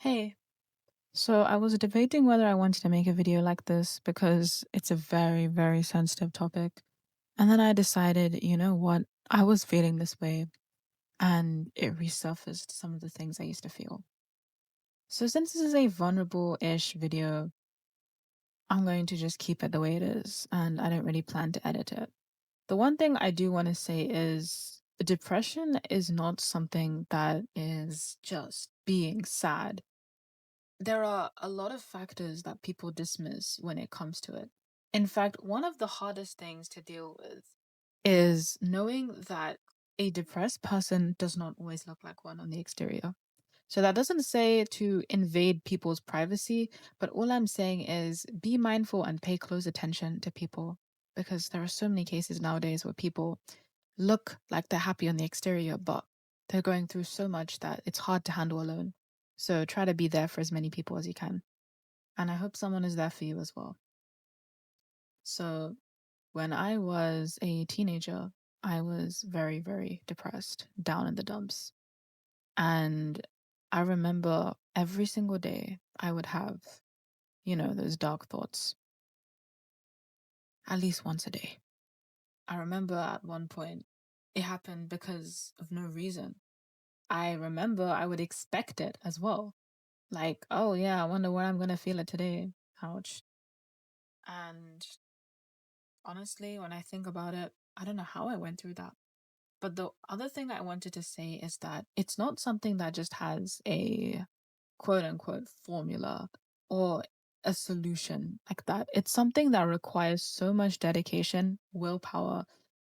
Hey, so I was debating whether I wanted to make a video like this because it's a very, very sensitive topic. And then I decided, you know what? I was feeling this way and it resurfaced some of the things I used to feel. So since this is a vulnerable-ish video, I'm going to just keep it the way it is and I don't really plan to edit it. The one thing I do want to say is depression is not something that is just being sad. There are a lot of factors that people dismiss when it comes to it. In fact, one of the hardest things to deal with is knowing that a depressed person does not always look like one on the exterior. So that doesn't say to invade people's privacy, but all I'm saying is be mindful and pay close attention to people because there are so many cases nowadays where people look like they're happy on the exterior, but they're going through so much that it's hard to handle alone. So try to be there for as many people as you can. And I hope someone is there for you as well. So when I was a teenager, I was very, very depressed, down in the dumps. And I remember every single day I would have, those dark thoughts at least once a day. I remember at one point it happened because of no reason. I remember I would expect it as well. Like, oh yeah, I wonder where I'm gonna feel it today. Ouch. And honestly, when I think about it, I don't know how I went through that. But the other thing I wanted to say is that it's not something that just has a quote unquote formula or a solution like that. It's something that requires so much dedication, willpower,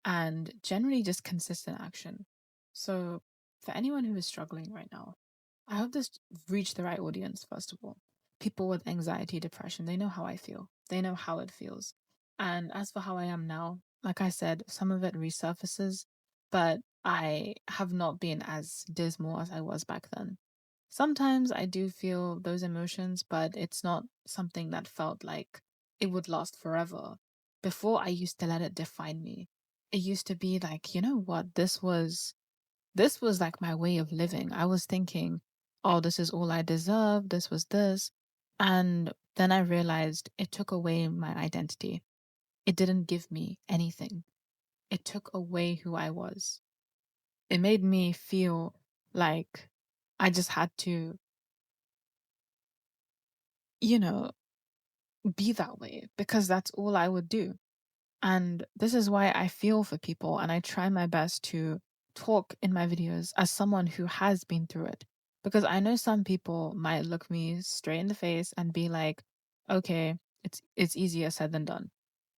and generally just consistent action. So, for anyone who is struggling right now, I hope this reached the right audience, first of all. People with anxiety, depression, they know how I feel, they know how it feels. And as for how I am now, like I said, some of it resurfaces, but I have not been as dismal as I was back then. Sometimes I do feel those emotions, but it's not something that felt like it would last forever. Before, I used to let it define me. It used to be like, you know what, this was like my way of living. I was thinking, oh, this is all I deserve, this was this. And then I realized it took away my identity. It didn't give me anything. It took away who I was. It made me feel like I just had to, you know, be that way because that's all I would do. And this is why I feel for people and I try my best to talk in my videos as someone who has been through it. Because I know some people might look me straight in the face and be like, okay, it's easier said than done.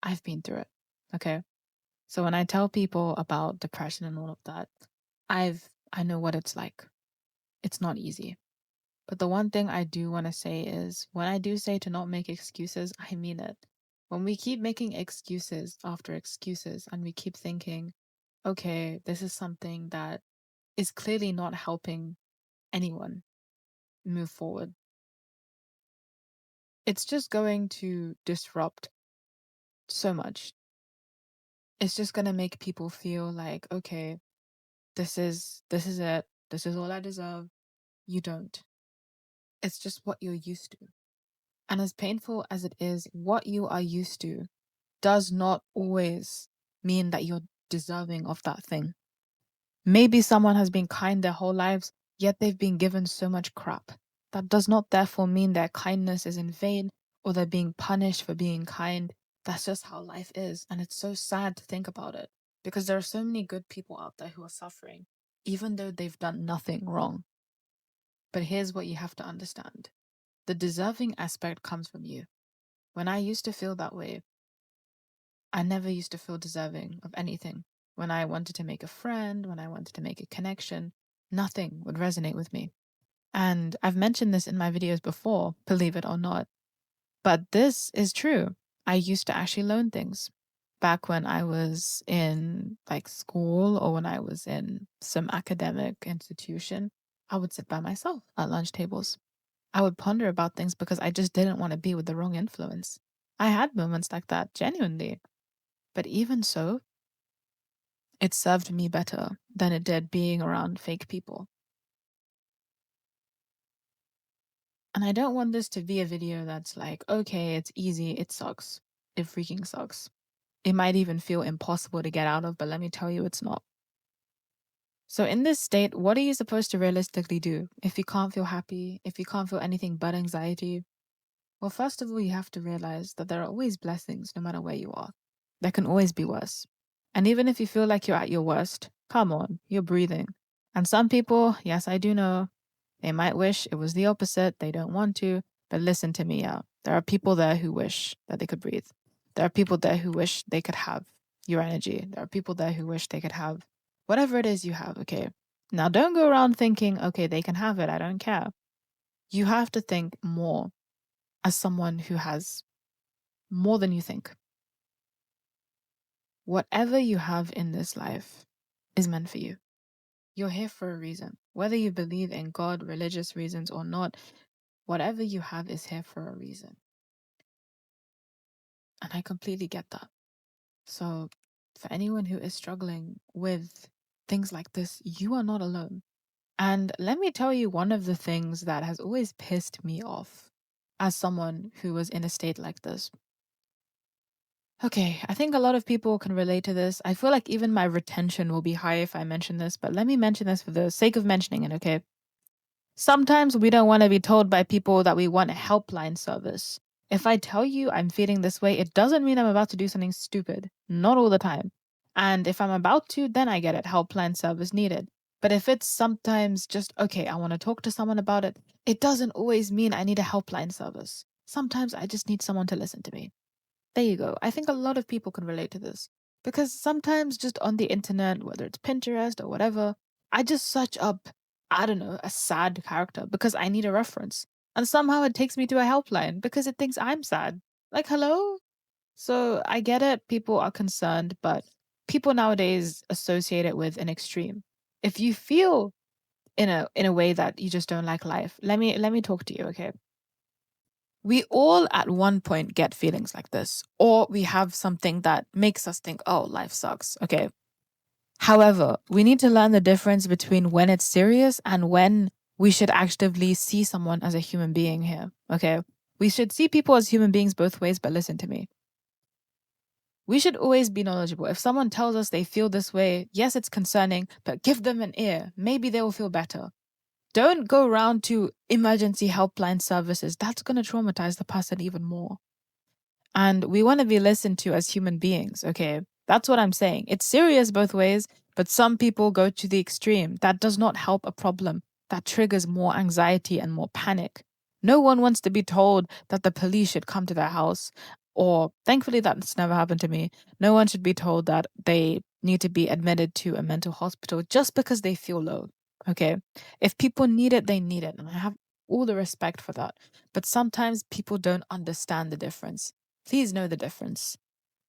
I've been through it. Okay. So when I tell people about depression and all of that, I know what it's like. It's not easy. But the one thing I do want to say is when I do say to not make excuses, I mean it. When we keep making excuses after excuses and we keep thinking, okay, this is something that is clearly not helping anyone move forward, it's just going to disrupt so much. It's just going to make people feel like, okay, this is it. This is all I deserve. You don't. It's just what you're used to. And as painful as it is, what you are used to does not always mean that you're deserving of that thing. Maybe someone has been kind their whole lives, yet they've been given so much crap. That does not therefore mean their kindness is in vain or they're being punished for being kind. That's just how life is. And it's so sad to think about it because there are so many good people out there who are suffering, even though they've done nothing wrong. But here's what you have to understand the deserving aspect comes from you. When I used to feel that way, I never used to feel deserving of anything. When I wanted to make a friend, when I wanted to make a connection, nothing would resonate with me. And I've mentioned this in my videos before, believe it or not. But this is true. I used to actually loan things back when I was in like school or when I was in some academic institution. I would sit by myself at lunch tables. I would ponder about things because I just didn't want to be with the wrong influence. I had moments like that, genuinely. But even so, it served me better than it did being around fake people. And I don't want this to be a video that's like, okay, it's easy, it sucks. It freaking sucks. It might even feel impossible to get out of, but let me tell you, it's not. So in this state, what are you supposed to realistically do if you can't feel happy, if you can't feel anything but anxiety? Well, first of all, you have to realize that there are always blessings no matter where you are. There can always be worse. And even if you feel like you're at your worst, come on, you're breathing. And some people, yes, I do know, they might wish it was the opposite. They don't want to. But listen to me out. There are people there who wish that they could breathe. There are people there who wish they could have your energy. There are people there who wish they could have whatever it is you have, okay? Now, don't go around thinking, okay, they can have it. I don't care. You have to think more as someone who has more than you think. Whatever you have in this life is meant for you. You're here for a reason. Whether you believe in God, religious reasons or not, whatever you have is here for a reason. And I completely get that. So, for anyone who is struggling with things like this, you are not alone. And let me tell you one of the things that has always pissed me off as someone who was in a state like this. Okay, I think a lot of people can relate to this. I feel like even my retention will be high if I mention this, but let me mention this for the sake of mentioning it, okay? Sometimes we don't want to be told by people that we want a helpline service. If I tell you I'm feeling this way, it doesn't mean I'm about to do something stupid. Not all the time. And if I'm about to, then I get it. Helpline service needed. But if it's sometimes just, okay, I want to talk to someone about it, it doesn't always mean I need a helpline service. Sometimes I just need someone to listen to me. There you go. I think a lot of people can relate to this. Because sometimes just on the internet, whether it's Pinterest or whatever, I just search up, I don't know, a sad character because I need a reference. And somehow it takes me to a helpline because it thinks I'm sad. Like, hello? So I get it, people are concerned, but people nowadays associate it with an extreme. If you feel in a way that you just don't like life, let me talk to you, okay? We all at one point get feelings like this, or we have something that makes us think, oh, life sucks. Okay. However, we need to learn the difference between when it's serious and when we should actively see someone as a human being here. Okay. We should see people as human beings both ways, but listen to me. We should always be knowledgeable. If someone tells us they feel this way, yes, it's concerning, but give them an ear. Maybe they will feel better. Don't go around to emergency helpline services. That's going to traumatize the person even more. And we want to be listened to as human beings, okay? That's what I'm saying. It's serious both ways, but some people go to the extreme. That does not help a problem. That triggers more anxiety and more panic. No one wants to be told that the police should come to their house, or thankfully that's never happened to me. No one should be told that they need to be admitted to a mental hospital just because they feel low, okay? If people need it, they need it. And I have all the respect for that. But sometimes people don't understand the difference. Please know the difference.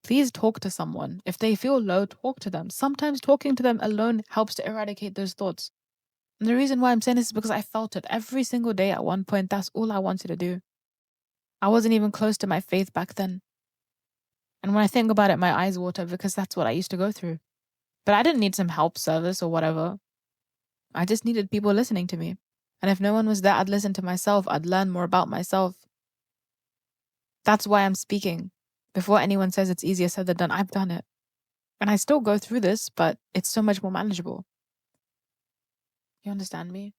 Please talk to someone. If they feel low, talk to them. Sometimes talking to them alone helps to eradicate those thoughts. And the reason why I'm saying this is because I felt it every single day at one point. That's all I wanted to do. I wasn't even close to my faith back then. And when I think about it, my eyes water because that's what I used to go through. But I didn't need some help service or whatever. I just needed people listening to me. And if no one was there, I'd listen to myself. I'd learn more about myself. That's why I'm speaking. Before anyone says it's easier said than done, I've done it. And I still go through this, but it's so much more manageable. You understand me?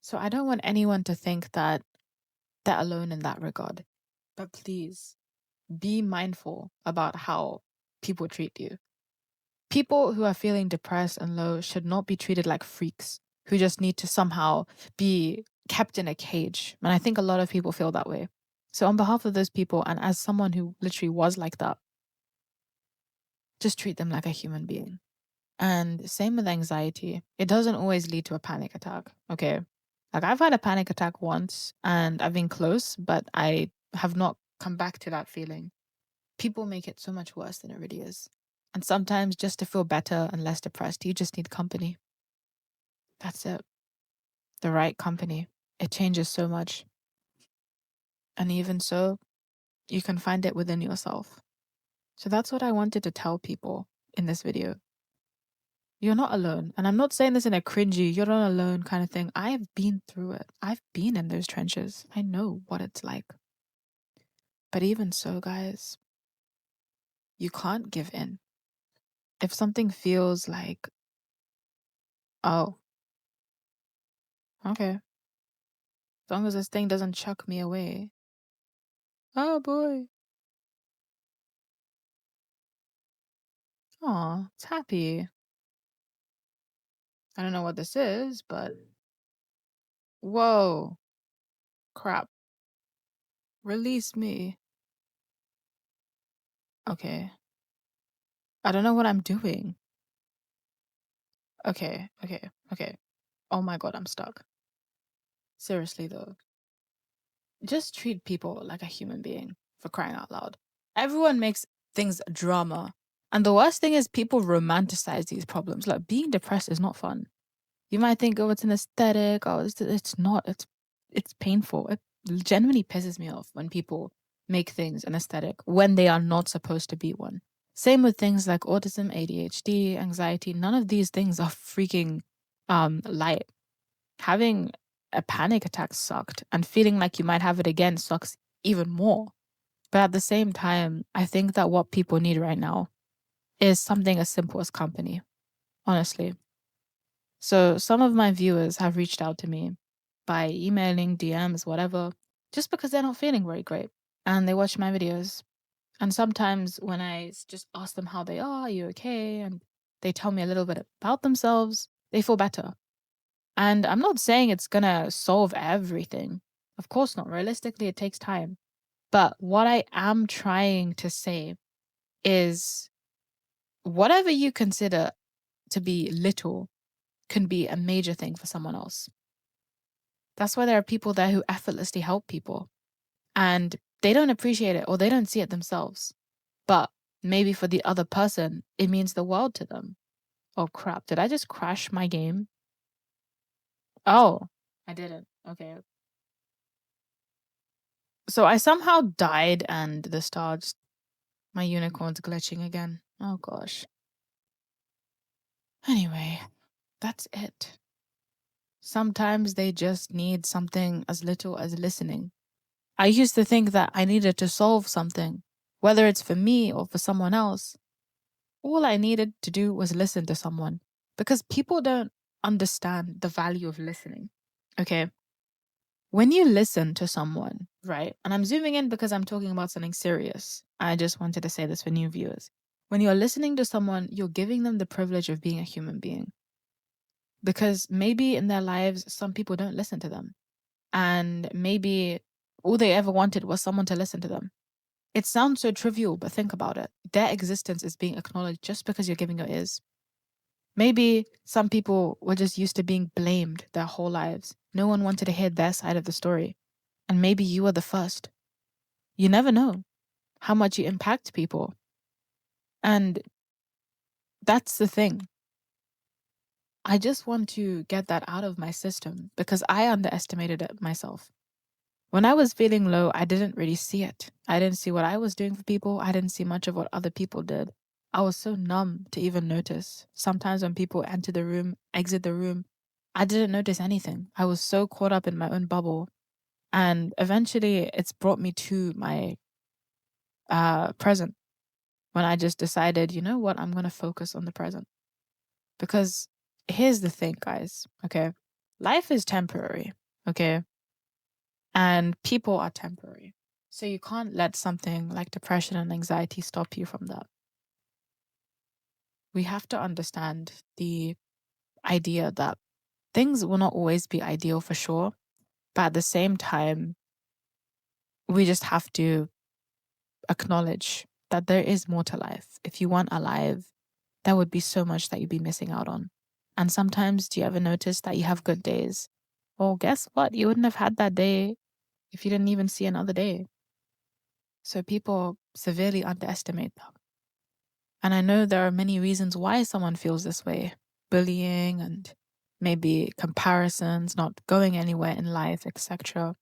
So I don't want anyone to think that they're alone in that regard. But please be mindful about how people treat you. People who are feeling depressed and low should not be treated like freaks who just need to somehow be kept in a cage. And I think a lot of people feel that way. So on behalf of those people, and as someone who literally was like that, just treat them like a human being. And same with anxiety. It doesn't always lead to a panic attack. Okay. Like I've had a panic attack once and I've been close, but I have not come back to that feeling. People make it so much worse than it really is. And sometimes just to feel better and less depressed, you just need company. That's it. The right company. It changes so much. And even so, you can find it within yourself. So that's what I wanted to tell people in this video. You're not alone. And I'm not saying this in a cringy, you're not alone kind of thing. I have been through it. I've been in those trenches. I know what it's like. But even so, guys, you can't give in. If something feels like, oh, okay, as long as this thing doesn't chuck me away. Oh boy. Aw, it's happy. I don't know what this is, but whoa, crap. Release me. Okay. I don't know what I'm doing. Okay, okay, okay. Oh my god, I'm stuck. Seriously though. Just treat people like a human being, for crying out loud. Everyone makes things drama. And the worst thing is people romanticize these problems. Like being depressed is not fun. You might think, oh, it's an aesthetic. Oh, it's not. It's painful. It genuinely pisses me off when people make things an aesthetic when they are not supposed to be one. Same with things like autism, ADHD, anxiety. None of these things are freaking light. Having a panic attack sucked, and feeling like you might have it again sucks even more. But at the same time, I think that what people need right now is something as simple as company, honestly. So some of my viewers have reached out to me by emailing, DMs, whatever, just because they're not feeling very great. And they watch my videos. And sometimes when I just ask them how they are you okay? And they tell me a little bit about themselves, they feel better. And I'm not saying it's gonna solve everything. Of course not. Realistically, it takes time. But what I am trying to say is whatever you consider to be little can be a major thing for someone else. That's why there are people there who effortlessly help people and they don't appreciate it or they don't see it themselves. But maybe for the other person, it means the world to them. Oh crap, did I just crash my game? Oh, I didn't. Okay. So I somehow died and the stars, my unicorn's glitching again. Oh gosh. Anyway, that's it. Sometimes they just need something as little as listening. I used to think that I needed to solve something, whether it's for me or for someone else. All I needed to do was listen to someone because people don't understand the value of listening. Okay. When you listen to someone, right? And I'm zooming in because I'm talking about something serious. I just wanted to say this for new viewers. When you're listening to someone, you're giving them the privilege of being a human being. Because maybe in their lives, some people don't listen to them. And maybe all they ever wanted was someone to listen to them. It sounds so trivial, but think about it. Their existence is being acknowledged just because you're giving your ears. Maybe some people were just used to being blamed their whole lives. No one wanted to hear their side of the story. And maybe you were the first. You never know how much you impact people. And that's the thing. I just want to get that out of my system because I underestimated it myself. When I was feeling low, I didn't really see it. I didn't see what I was doing for people. I didn't see much of what other people did. I was so numb to even notice. Sometimes when people enter the room, exit the room, I didn't notice anything. I was so caught up in my own bubble. And eventually it's brought me to my present when I just decided, you know what, I'm going to focus on the present. Because here's the thing, guys, okay? Life is temporary, okay? And people are temporary. So you can't let something like depression and anxiety stop you from that. We have to understand the idea that things will not always be ideal for sure, but at the same time, we just have to acknowledge that there is more to life. If you weren't alive, there would be so much that you'd be missing out on. And sometimes, do you ever notice that you have good days? Well, guess what? You wouldn't have had that day if you didn't even see another day. So people severely underestimate them. And I know there are many reasons why someone feels this way. Bullying and maybe comparisons, not going anywhere in life, etc.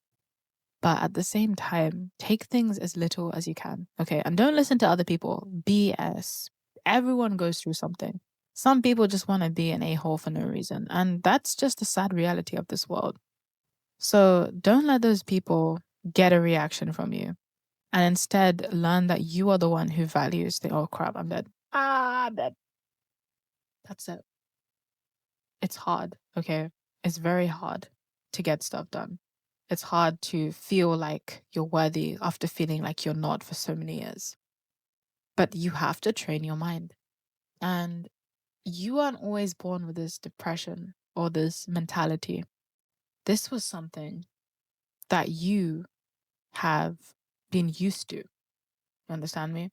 But at the same time, take things as little as you can. Okay. And don't listen to other people. BS. Everyone goes through something. Some people just want to be an a-hole for no reason. And that's just the sad reality of this world. So don't let those people get a reaction from you. And instead learn that you are the one who values the, oh crap, I'm dead. I'm dead. That's it. It's hard, okay? It's very hard to get stuff done. It's hard to feel like you're worthy after feeling like you're not for so many years. But you have to train your mind. And you aren't always born with this depression or this mentality. This was something that you have been used to. You understand me?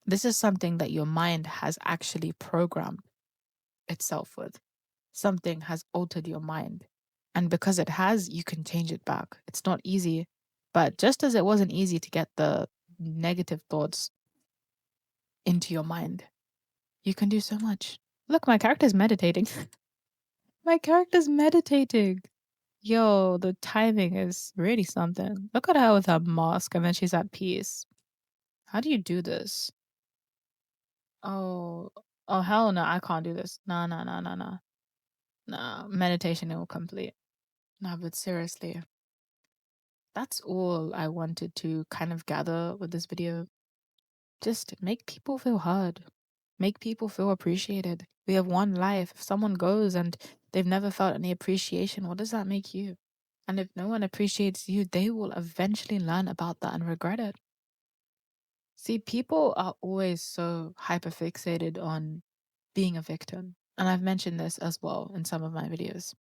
This is something that your mind has actually programmed itself with. Something has altered your mind. And because it has, you can change it back. It's not easy. But just as it wasn't easy to get the negative thoughts into your mind, you can do so much. Look, my character's meditating. My character's meditating. Yo, the timing is really something. Look at her with her mask and then she's at peace. How do you do this? Oh, oh hell no, I can't do this. No, no, no, no, no. No, meditation it will complete. No, but seriously, that's all I wanted to kind of gather with this video. Just make people feel heard. Make people feel appreciated. We have one life. If someone goes and they've never felt any appreciation, what does that make you? And if no one appreciates you, they will eventually learn about that and regret it. See, people are always so hyperfixated on being a victim. And I've mentioned this as well in some of my videos.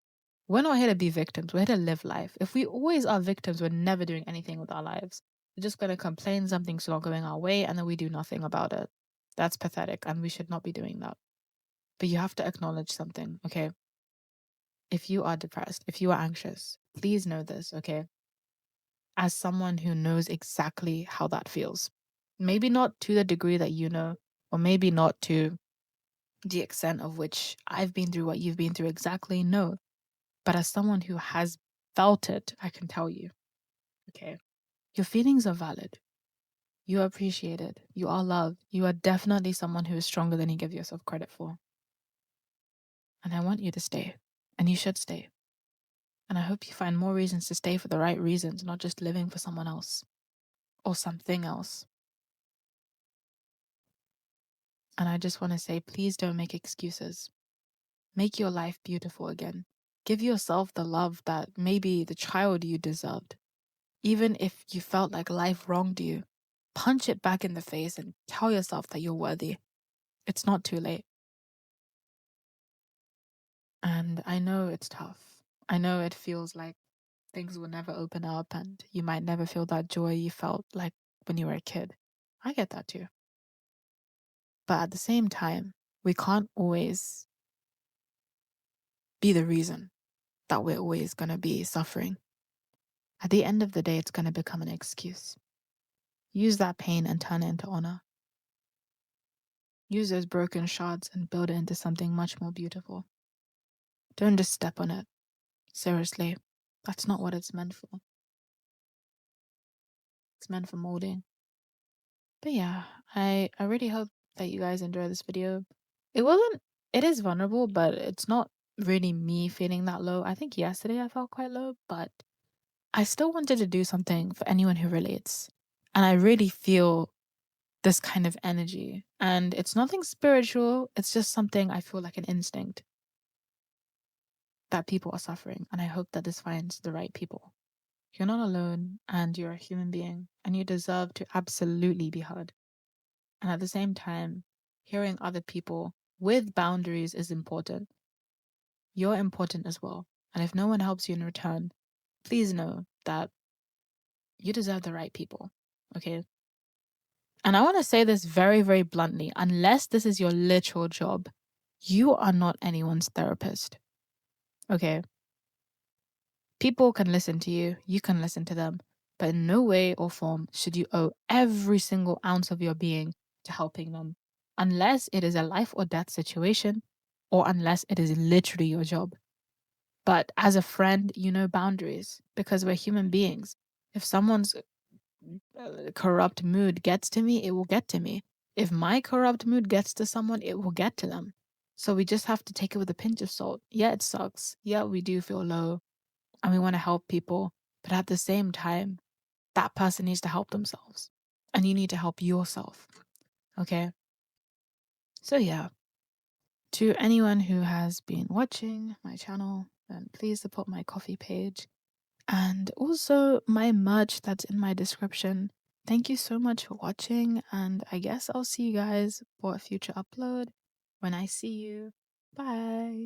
We're not here to be victims. We're here to live life. If we always are victims, we're never doing anything with our lives. We're just going to complain something's not going our way and then we do nothing about it. That's pathetic and we should not be doing that. But you have to acknowledge something, okay? If you are depressed, if you are anxious, please know this, okay? As someone who knows exactly how that feels. Maybe not to the degree that you know, or maybe not to the extent of which I've been through what you've been through exactly, no. But as someone who has felt it, I can tell you, okay, your feelings are valid. You are appreciated. You are loved. You are definitely someone who is stronger than you give yourself credit for. And I want you to stay. And you should stay. And I hope you find more reasons to stay for the right reasons, not just living for someone else or something else. And I just want to say, please don't make excuses. Make your life beautiful again. Give yourself the love that maybe the child you deserved. Even if you felt like life wronged you, punch it back in the face and tell yourself that you're worthy. It's not too late. And I know it's tough. I know it feels like things will never open up and you might never feel that joy you felt like when you were a kid. I get that too. But at the same time, we can't always be the reason that we're always going to be suffering. At the end of the day, it's going to become an excuse. Use that pain and turn it into honor. Use those broken shards and build it into something much more beautiful. Don't just step on it. Seriously, that's not what it's meant for. It's meant for molding. But yeah, I really hope that you guys enjoy this video. It is vulnerable, but it's not really me feeling that low. I think yesterday I felt quite low, but I still wanted to do something for anyone who relates. And I really feel this kind of energy. And it's nothing spiritual, it's just something I feel like an instinct that people are suffering. And I hope that this finds the right people. You're not alone and you're a human being and you deserve to absolutely be heard. And at the same time, hearing other people with boundaries is important. You're important as well. And if no one helps you in return, please know that you deserve the right people. Okay? And I want to say this very, very bluntly. Unless this is your literal job, you are not anyone's therapist. Okay? People can listen to you. You can listen to them. But in no way or form should you owe every single ounce of your being to helping them. Unless it is a life or death situation, or unless it is literally your job. But as a friend, you know boundaries because we're human beings. If someone's corrupt mood gets to me, it will get to me. If my corrupt mood gets to someone, it will get to them. So we just have to take it with a pinch of salt. Yeah, it sucks. Yeah, we do feel low and we want to help people. But at the same time, that person needs to help themselves. And you need to help yourself. Okay? So yeah. To anyone who has been watching my channel, then please support my coffee page. And also my merch that's in my description. Thank you so much for watching, and I guess I'll see you guys for a future upload. When I see you, bye.